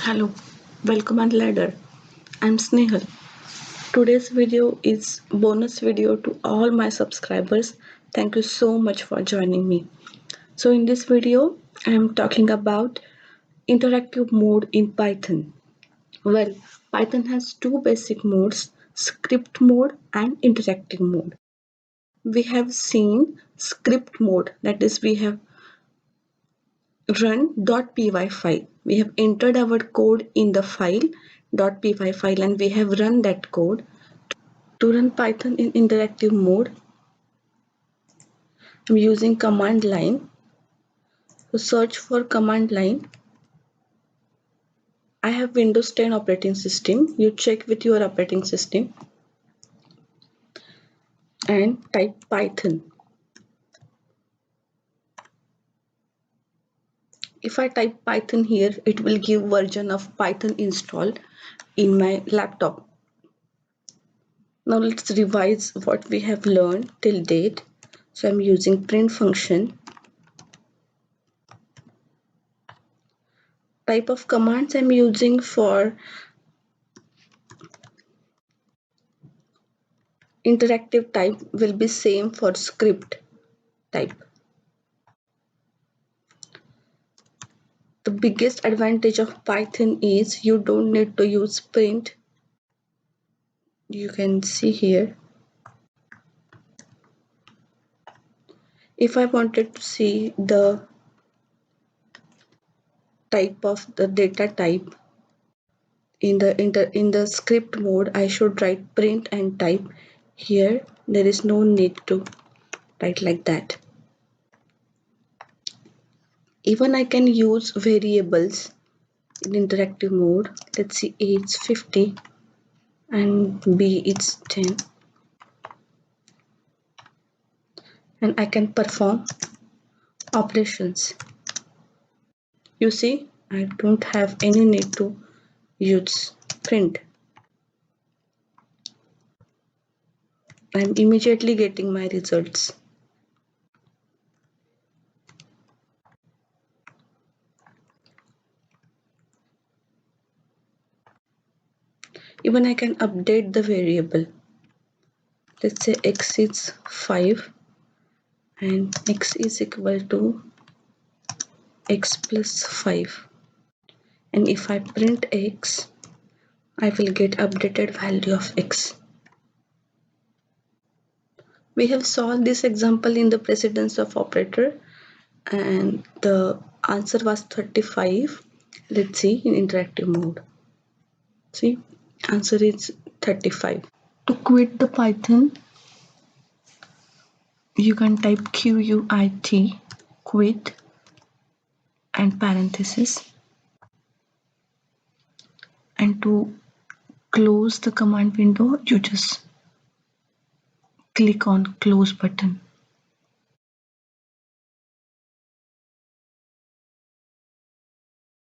Hello, welcome on Ladder. I'm Snehal. Today's video is bonus video to all my subscribers. Thank you so much for joining me. So in this video, I am talking about interactive mode in Python. Well, Python has two basic modes, script mode and interactive mode. We have seen script mode, that is we have run.py file. We have entered our code in the file .py file and we have run that code. To run Python in interactive mode, I'm using command line. To search for command line, I have Windows 10 operating system. You check with your operating system and type Python. If I type Python here, it will give version of Python installed in my laptop. Now let's revise what we have learned till date. So I'm using print function. Type of commands I'm using for interactive type will be same for script type. The biggest advantage of Python is you don't need to use print. You can see here. If I wanted to see the type of the data type in the script mode, I should write print and type. Here there is no need to write like that. Even I can use variables in interactive mode. Let's see, A it's 50 and B it's 10, and I can perform operations. You see, I don't have any need to use print. I'm immediately getting my results. Even I can update the variable. Let's say x is 5 and x is equal to x plus 5. And if I print x, I will get updated value of x. We have solved this example in the precedence of operator and the answer was 35. Let's see in interactive mode. See, answer is 35. To quit the Python, you can type quit, quit, and parenthesis. And to close the command window, you just click on close button.